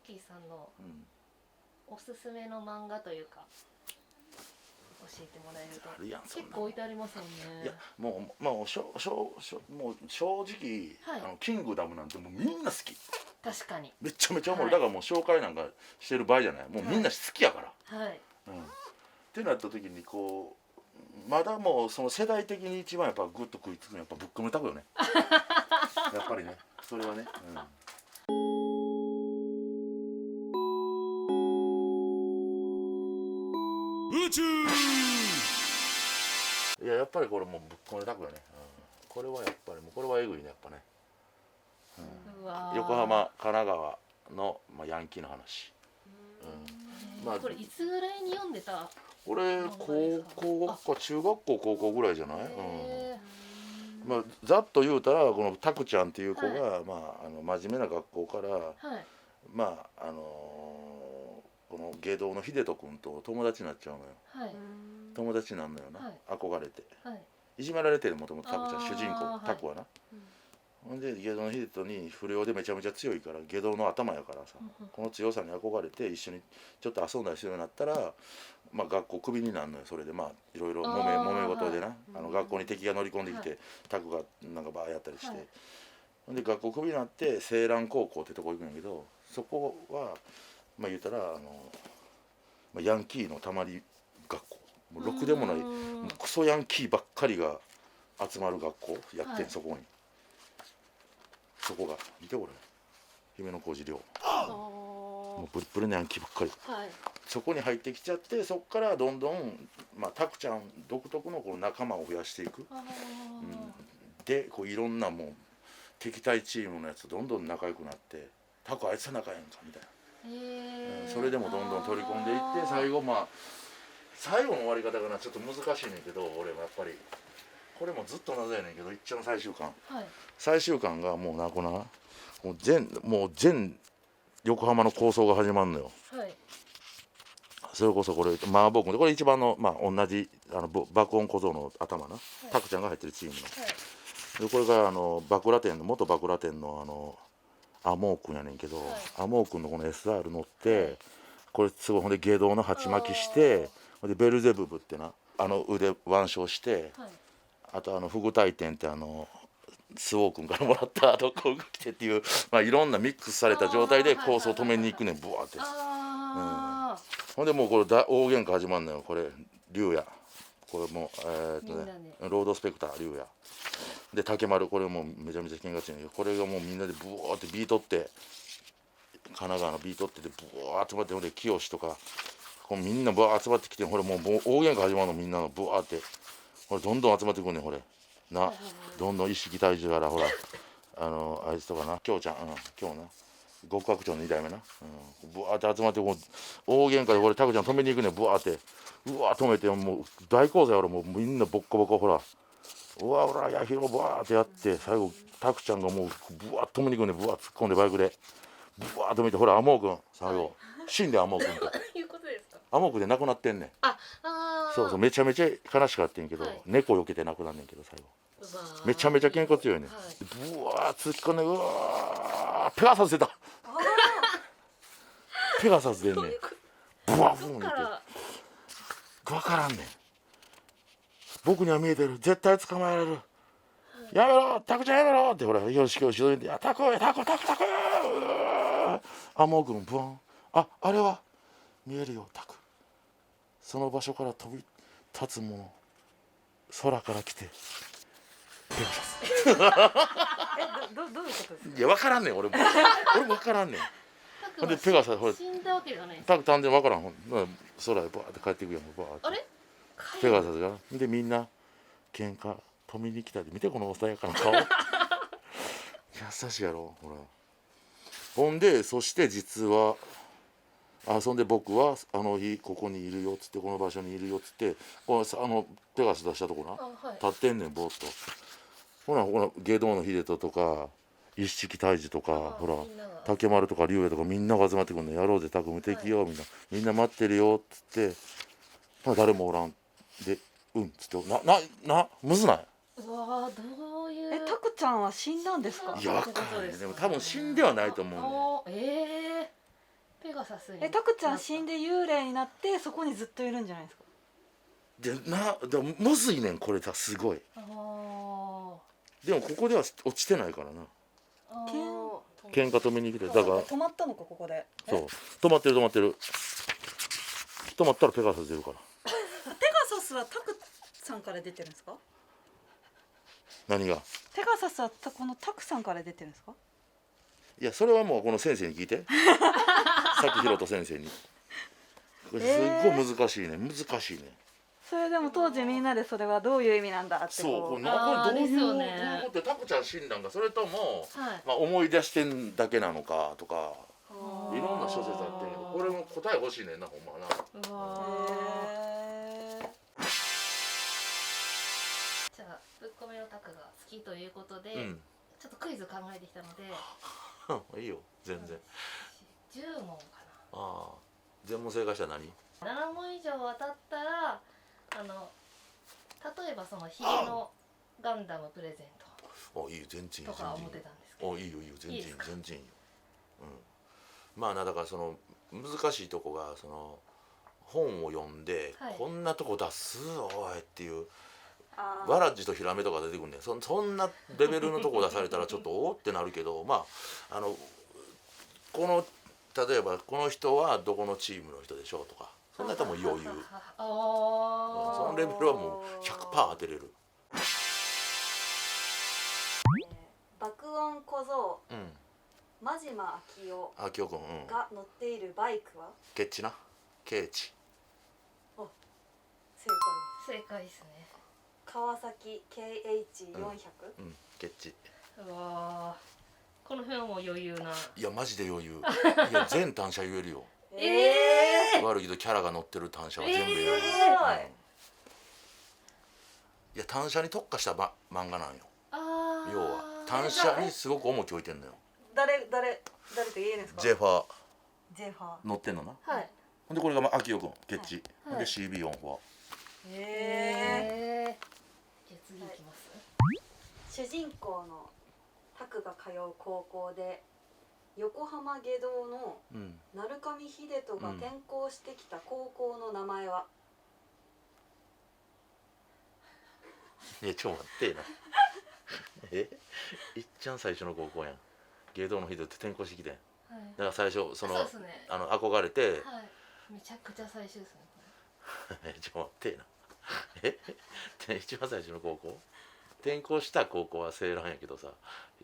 キーさんのうんおすすめの漫画というか教えてもらえると。あるやんそんな結構置いてありますもんね。いやもうもう正直、はい、キングダムなんてもうみんな好き。確かに。めちゃめちゃおもろい、はいだからもう紹介なんかしてる場合じゃない、もうみんな好きやから、はい。ってなった時にこうまだもうその世代的に一番やっぱグッと食いつくのはやっぱぶっ込めたくよねやっぱりねそれはね、宇宙いややっぱりこれもうぶっ込めたくよね、これはやっぱりもうこれはえぐいねやっぱね、うわー横浜神奈川の、ヤンキーの話、まあこれいつぐらいに読んでた？俺高校か中学校高校ぐらいじゃない、へざっと言うたらこのタクちゃんっていう子が、は真面目な学校から、ーはい。この芸道の秀人君と友達になっちゃうのよ。はい友達になるのよな、はい憧れてはいいじめられてるもともとタクちゃんあー主人公、はいタクはな、ほんで芸道の秀人に不良でめちゃめちゃ強いから芸道の頭やからさ、この強さに憧れて一緒にちょっと遊んだりするようになったら、学校クビになるのよ。それでいろいろ揉め事でな、学校に敵が乗り込んできて、タクがなんかバーやったりして、はいほんで学校クビになって青蘭高校ってとこ行くんやけど、そこは言うたらヤンキーのたまり学校、もうろくでもない、もうクソヤンキーばっかりが集まる学校やってん、はいそこに。そこが見てこれ、姫野浩二寮、もうブリブリのヤンキーばっかり、はい。そこに入ってきちゃって、そこからどんどん、タクちゃん独特のこの仲間を増やしていく、でこういろんなもう敵対チームのやつとどんどん仲良くなって、タクあいつは仲ええんかみたいな、それでもどんどん取り込んでいって、最後最後の終わり方がなちょっと難しいねんけど、俺はやっぱりこれもずっと謎やねんけど、一応の最終巻、はい。最終巻がもうもう全横浜の構想が始まるのよ。はい。それこそこれ麻婆君で、これ一番の同じ爆音小僧の頭な、タクちゃんが入ってるチームの、でこれが元バクラ店のアモー君やねんけど、アモー君のこの SR 乗って、これすごいほんで芸道の鉢巻きして、ほんでベルゼブブってな腕腕章して、はい。あとフグ大天ってスオー君からもらったこう来てっていう、いろんなミックスされた状態でコースを止めに行くねん、ブワーって。ほんでもうこれ大喧嘩始まるのよ。これ竜也、これもロードスペクター竜也で竹丸、これもめちゃめちゃ喧嘩強いんだけど、これがもうみんなでブワーってビートって神奈川のビートってでブワー集まって、ほんで清とかこうみんなブワー集まってきて、ほれもう大喧嘩始まるの、みんなのブワーって、ほれどんどん集まってくんねん、ほれな、どんどん意識体重からほらあいつとかな、京ちゃん、今日な極悪町の2代目な、ブワーって集まってこう大喧嘩で、これタクちゃん止めに行くねん、ブワーって、うわー止めて、もう大交際、俺もうみんなボッコボコ、ほらうわほらヤヒロブワーってやって、最後タクちゃんがもうブワー止めに行くねん、ブワー突っ込んでバイクでブワー止めて、ほらアモー君最後死んで、アモー君ということですか？アモー君で亡くなってんねん。そうめちゃめちゃ悲しかったんやけど、猫よけて亡くなんねんけど、最後めちゃめちゃ喧嘩強いねん、ブワー突っ込んで、うわーペガサス出たペガサス出んねん、ブワーフーンって分からんねん、僕には見えてる、絶対捕まえられる、やめろタクちゃんやめろって、ほらよしよしよし、タクアモー君ブワン、あれは見えるよタク、その場所から飛び立つもの、空から来てペガサスどういうことですか？いや分からんねん、俺も分からんねん。ほんでペガサス、ほら死んだわけじゃないですタク単純分からん、空へバーって帰っていくやん、バーってあれ？ペガサスがでみんな喧嘩止めに来たり、見てこの穏やかな顔優しいやろ、ほら。ほんでそして実はそんで僕はあの日ここにいるよっつって、この場所にいるよっつって、このペガサス出したとこな、立ってんねんぼーっと。ほら芸道の秀人とか一色大治とか、ほら竹丸とか龍也とかみんなが集まってくるの、やろうぜタク無敵よ、みんな待ってるよっつって、誰もおらんで、っつってむずない？うわー、どういうタクちゃんは死んだんですか？いや分からんね、でも多分死んではないと思うね。ペガサスにタクちゃん死んで幽霊になってそこにずっといるんじゃないですか。でもむずいねんこれさすごい。あでもここでは落ちてないからな。あ喧嘩止めに来てだから止まったのかここで。そう止まってる止まったらペガサス出るから。ペガサスはタクさんから出てるんですか。何が。ペガサスはこのタクさんから出てるんですか。いやそれはもうこの先生に聞いてさっきひろと先生に。これすっごい難しいね難しいね。それでも当時みんなでそれはどういう意味なんだってそうこれどうあーいうですよねどういうことでタクちゃん死んだんかそれとも、はいまあ、思い出してんだけなのかとかあーいろんな諸説あってんけどこれも答え欲しいねんなほんまはな。うわじゃあぶっこめのタクが好きということで、うんちょっとクイズ考えてきたのでいいよ全然。 10問かああ全問正解したら何。な7問以上当たったら例えばそのヒゲのガンダムプレゼンいいよ全然いいよトとか思ってたんですけどいいよいいよ全然いいいいですか全然いいよ。うんまあなだからその難しいとこがその本を読んで、はいこんなとこ出すおいっていうあーわらじとヒラメとか出てくるねん。そんなレベルのとこ出されたらちょっとおーってなるけどまあこの例えばこの人はどこのチームの人でしょうとかそんなやったらもう余裕。あーそのレベルはもう 100% 当てれる。爆音小僧うん真島明夫あきおくんうんが乗っているバイクはケッチなケーチ正解です。正解ですね。川崎 KH400、うんケッチ。うわーこの辺はもう余裕な。いやマジで余裕。いや全単車言えるよ。悪いけどキャラが乗ってる単車は全部言える、すごいいや単車に特化した、漫画なんよ。あー要は単車にすごく重きを置いてんのよ。誰と言えるんですか。ゼファージェファー。乗ってんのな。はい。ほんでこれが秋代くんケッチ、はいほんで CB4 フォア。へえ。じゃあ次いきます。主人公のタクが通う高校で横浜下道のうん鳴上秀人が転校してきた高校の名前は、いやちょっと待ってないっちゃん最初の高校やん。芸道の人って転校してきてん。だはい。から最初そのそうですね。憧れて、はい。めちゃくちゃ最初ですね。ちょっと待ってな一番最初の高校転校した高校は青蘭やけどさ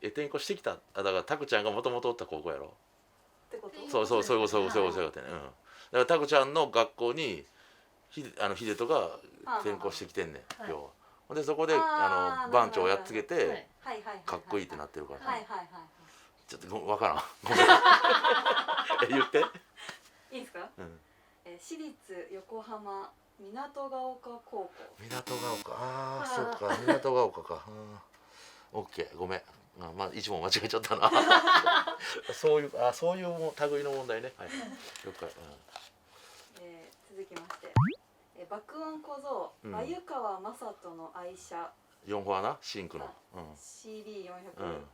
転校してきただからタクちゃんがもともとおった高校やろ。ってこと。そういうことね、うん、だからタクちゃんの学校に秀人が転校してきてんねん、はい要は。ほんでそこであー番長をやっつけて、はいはいはいはいはい。かっこいいってなってるから、はいはいはいはちょっと分からんごめん言って、い。いいですか。うん、私立横浜港が丘高校。港が丘ああそうか港が丘かオッケーごめんまあ一問間違えちゃったなそういう類の問題ねはい了解、続きまして、爆音小僧、うん鮎川雅人の愛車、 4フォアなシンクの、CB400 うん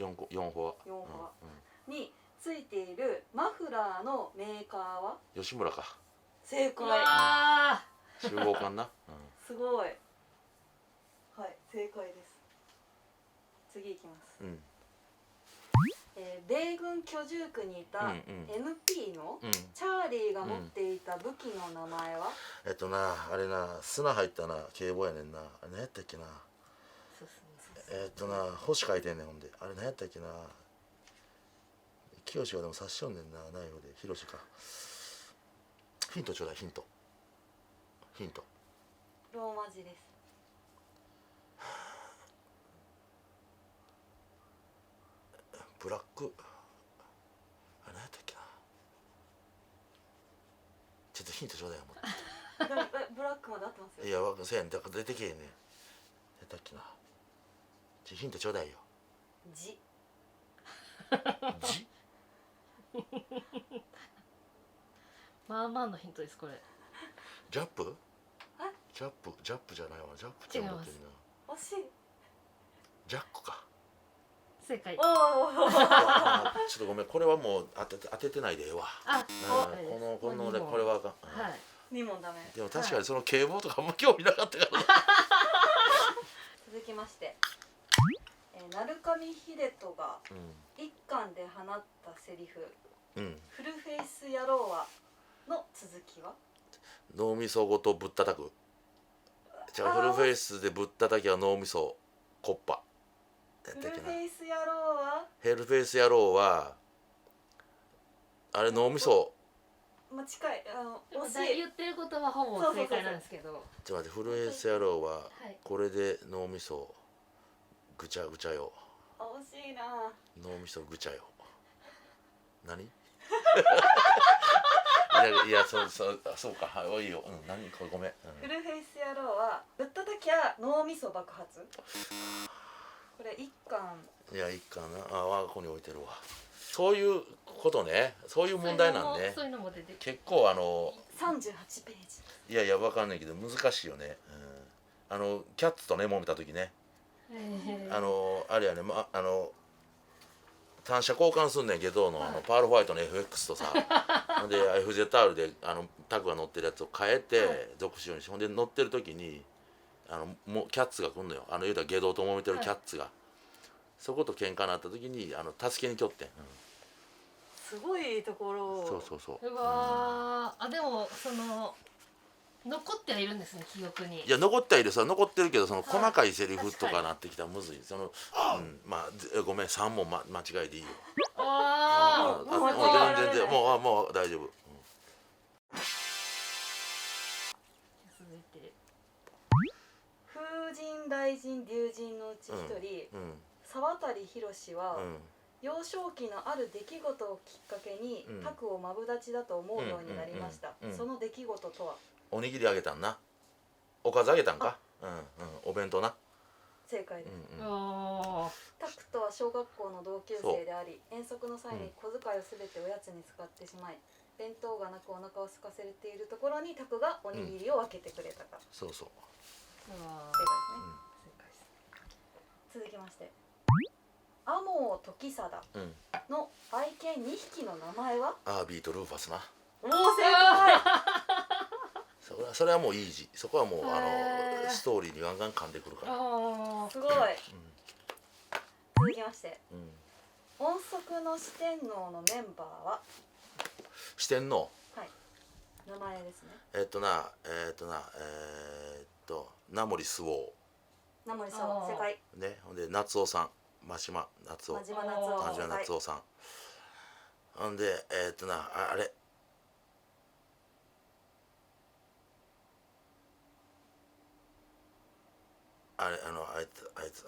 4、4フォア4フォアについているマフラーのメーカーは。吉村か正う解。わ集合館な、すごい。はい正解です。次いきます。うん米軍居住区にいたうんうん NP のうんチャーリーが持っていた武器の名前は。あれな砂入ったな警棒やねんな。あれ何やったっけな。ーそうっすね。星書いてんねん。ほんであれ何やったっけな。清がでも刺しよんねんなナイフで。ヒロシか。ヒントちょうだいヒントローマ字です。ブラックあれ何やったっけな。ちょっとヒントちょうだいよもっブラックまで合ってますと。いよ。やせやんだから出てけえねん。何やったっけな。ヒントちょうだいよ。字。字まあまあのヒントですこれ。ジャップジャップじゃないわ。ジャップって思ってんな。惜しい。ジャックか。正正解。おおちょっとごめん、これはもう当ててないでええわ。あ、このこれはあかん。はい。 2問ダメ。でも確かにその警棒とかあんま興味なかったからな。続きまして、鳴上秀人が一巻で放ったセリフうん。「フルフェイス野郎は」の続きは？脳みそごとぶったたく。じゃあフルフェイスでぶったたきは脳みそコッパ。フルフェイス野郎はヘルフェイス野郎はあれ脳みそ。まあ近い、でも惜しい。言ってることはほぼ正解なんですけど。ちょっと待って、フルフェイス野郎ははい。これで脳みそぐちゃぐちゃよ。惜しいな。脳みそぐちゃよ。何？いやそうか、はい、いいよ。何これごめん。フルフェイス野郎はぶったたきゃ脳みそ爆発。これ一巻。いやいいかな。我が子に置いてるわ。そういうことね。そういう問題なんねそういうのも出て。結構38ページ。いやわかんないけど難しいよね。キャッツとね揉めた時ね。あれやね、単車交換すんねんけどパールホワイトの FX とさで FZR でタグが乗ってるやつを変えて属仕様にして、ほんで乗ってる時にもうキャッツが来んのよ。言うたら下道と揉めてるキャッツが、そこと喧嘩になった時に助けに来よってん、すごいところを。そううわー、あ、でも残ってはいるんですね、記憶に。いや残ってはいるさ、残ってるけど細かいセリフとかなってきたらむずい。まあごめん、3問間違いでいいよ。あもう全然もう大丈夫。続いて風神雷神龍神のうち一人、沢渡宏は、幼少期のある出来事をきっかけに、タクをマブダチだと思うようになりました。その出来事とは？おにぎりあげたんな。おかずあげたんか。お弁当な。正解です。あ。タクとは小学校の同級生であり、遠足の際に小遣いをすべておやつに使ってしまい、弁当がなくお腹を空かせているところにタクがおにぎりを分けてくれたか。そう。正解ですね。続きまして、天羽時貞の愛犬2匹の名前は？アービーとルーファスな。おお、正解。それはもうイージー。そこはもうストーリーにガンガン噛んでくるから。すごい。続きまして、音速の四天王のメンバーは？四天王。はい。名前ですね。名森周防。名森さん、正解。ね、ほんで夏夫さん、真島夏夫。真島夏夫。真島夏夫さん。ほんであれ。あいつ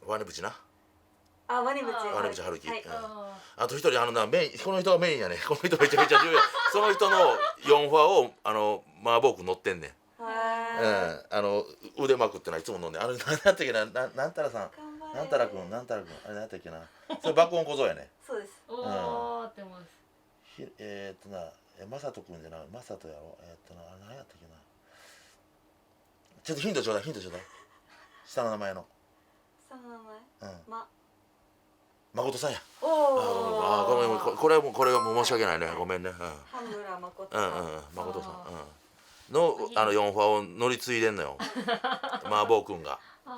ワニブチな。ワニブチ。ワニブチ春樹。はい。あと一人この人がメインやね。この人めちゃめちゃ重要。その人の4ファをマーボーク乗ってんねん。腕まくってのはいつも飲んで、なんだっけな、なんたらさん、なんたらくん、あれなんだっけな、それ爆音小僧やね。そうです。おーって思います。まさとくんじゃない、まさとやろ。あれ何やったっけな。ちょっとヒントちょうだい。下の名前の。下の名前。誠さんや。おお。ごめん、これはもう申し訳ないね。ごめんね。羽村誠さん。誠さん。の4ファを乗り継いでんのよ。マーボー君が。す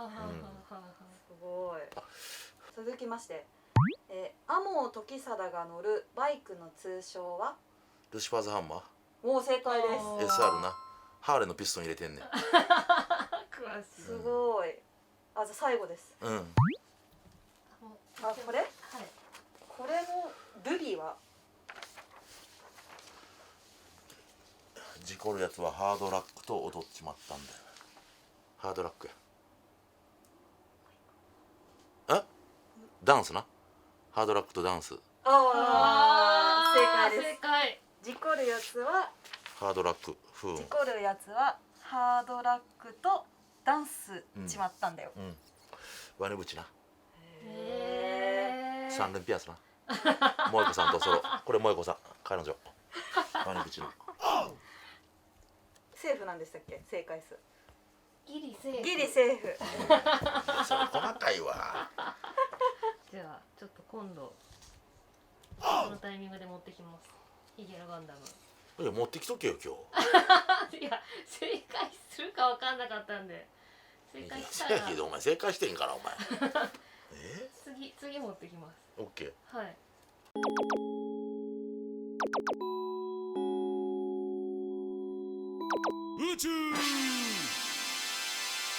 ごい。続きまして、天羽時貞が乗るバイクの通称は？ルシファーズハンマー。もう正解です。SR な。ハーレーのピストン入れてんねん。詳しい。すごい。じゃあ最後です。これ？はい。これのルビは？事故るやつはハードラックと踊っちまったんだよ。ハードラックや。ダンスな。ハードラックとダンス。正解です。正解。事故るやつはハードラック。事故るやつはハードラックとダンスちまったんだよ。ワニブチな。3連ピアスな。萌子さんとソロ。これ萌子さん、彼女。ワニブチの。セーフなんでしたっけ、正解数？ギリセーフ。ギリセーフ。それ細かいわ。じゃあちょっと今度このタイミングで持ってきます。ヒゲのガンダム。いや持ってきとけよ今いや正解するかわかんなかったんで。正日。解したらいやけどお前正解してんからお前。次持ってきます。オッケー。はい。宇宙